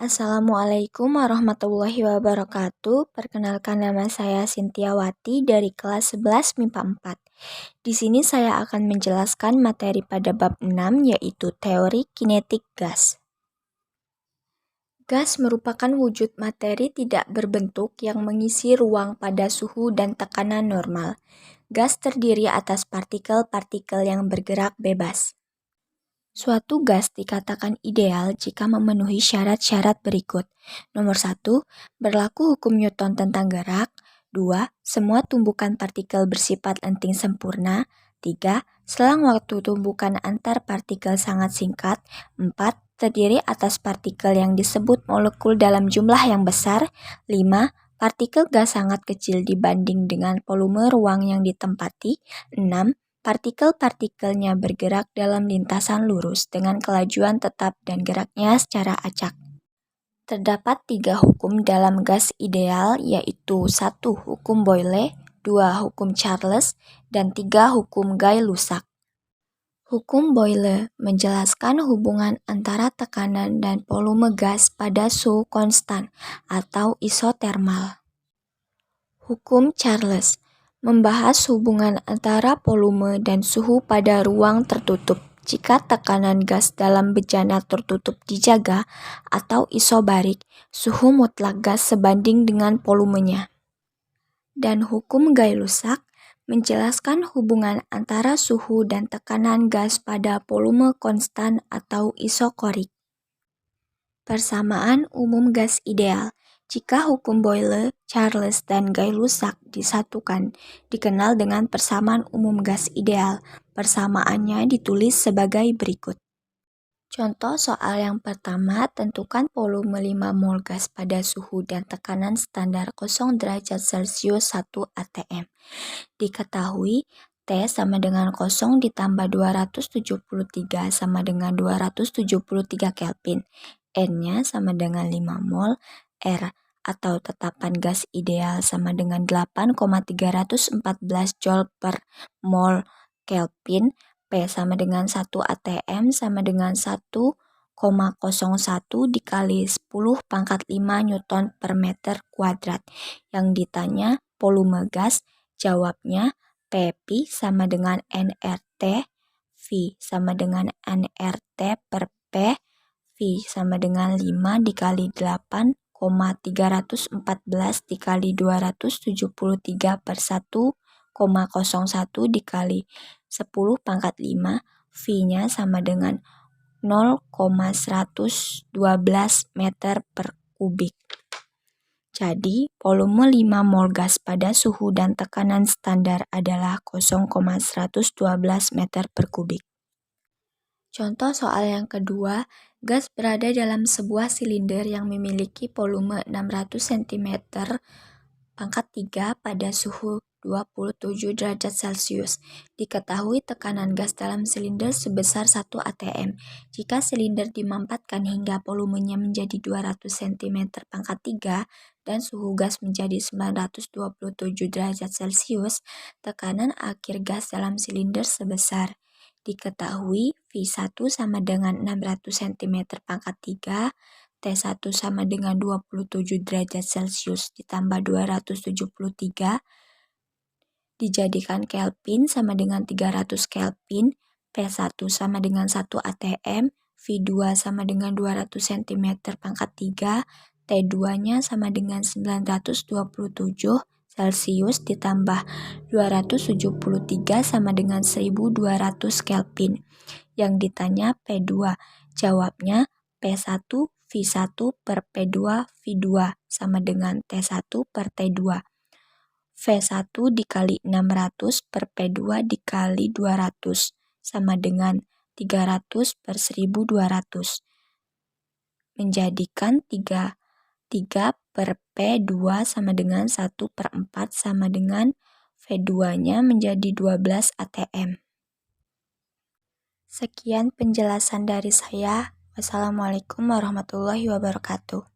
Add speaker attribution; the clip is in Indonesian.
Speaker 1: Assalamualaikum warahmatullahi wabarakatuh. Perkenalkan, nama saya Sintiawati dari kelas 11 MIPA 4. Di sini saya akan menjelaskan materi pada bab 6, yaitu teori kinetik gas. Gas merupakan wujud materi tidak berbentuk yang mengisi ruang pada suhu dan tekanan normal. Gas terdiri atas partikel-partikel yang bergerak bebas. Suatu gas dikatakan ideal jika memenuhi syarat-syarat berikut. Nomor 1, berlaku hukum Newton tentang gerak. 2, semua tumbukan partikel bersifat lenting sempurna. 3, selang waktu tumbukan antar partikel sangat singkat. 4, terdiri atas partikel yang disebut molekul dalam jumlah yang besar. 5, partikel gas sangat kecil dibanding dengan volume ruang yang ditempati. 6, partikel-partikelnya bergerak dalam lintasan lurus dengan kelajuan tetap dan geraknya secara acak. Terdapat 3 hukum dalam gas ideal, yaitu 1. Hukum Boyle, 2. Hukum Charles, dan 3. Hukum Gay-Lussac. Hukum Boyle menjelaskan hubungan antara tekanan dan volume gas pada suhu konstan atau isotermal. Hukum Charles membahas hubungan antara volume dan suhu pada ruang tertutup jika tekanan gas dalam bejana tertutup dijaga atau isobarik, suhu mutlak gas sebanding dengan volumenya. Dan hukum Gay-Lussac menjelaskan hubungan antara suhu dan tekanan gas pada volume konstan atau isokorik. Persamaan umum gas ideal. Jika hukum Boyle, Charles, dan Gay-Lussac disatukan, dikenal dengan persamaan umum gas ideal. Persamaannya ditulis sebagai berikut. Contoh soal yang pertama, tentukan volume 5 mol gas pada suhu dan tekanan standar 0 derajat Celcius 1 atm. Diketahui T sama dengan 0 ditambah 273 sama dengan 273 Kelvin. N-nya sama dengan 5 mol, R atau tetapan gas ideal sama dengan 8,314 Joule per mol Kelvin, P sama dengan 1 atm sama dengan 1,01 dikali 10 pangkat 5 Newton per meter kuadrat. Yang ditanya volume gas, jawabnya Pp sama dengan nRT, V sama dengan nRT per P, V sama dengan 5 dikali 8,314 dikali 273 per 1,01 dikali 10 pangkat 5, V-nya sama dengan 0,112 meter per kubik. Jadi, volume 5 mol gas pada suhu dan tekanan standar adalah 0,112 meter per kubik. Contoh soal yang kedua, gas berada dalam sebuah silinder yang memiliki volume 600 cm pangkat 3 pada suhu 27 derajat Celcius. Diketahui tekanan gas dalam silinder sebesar 1 atm. Jika silinder dimampatkan hingga volumenya menjadi 200 cm pangkat 3 dan suhu gas menjadi 927 derajat Celcius, tekanan akhir gas dalam silinder sebesar. Diketahui V1 sama dengan 600 cm pangkat 3, T1 sama dengan 27 derajat Celcius ditambah 273, dijadikan Kelvin sama dengan 300 Kelvin, P1 sama dengan 1 atm, V2 sama dengan 200 cm pangkat 3, T2-nya sama dengan 927 Celcius ditambah 273 sama dengan 1200 Kelvin. Yang ditanya P2, jawabnya P1 V1 per P2 V2 sama dengan T1 per T2. V1 dikali 600 per P2 dikali 200 sama dengan 300 per 1200. Menjadikan 3 per P2 sama dengan 1 per 4 sama dengan V2-nya menjadi 12 atm. Sekian penjelasan dari saya. Wassalamualaikum warahmatullahi wabarakatuh.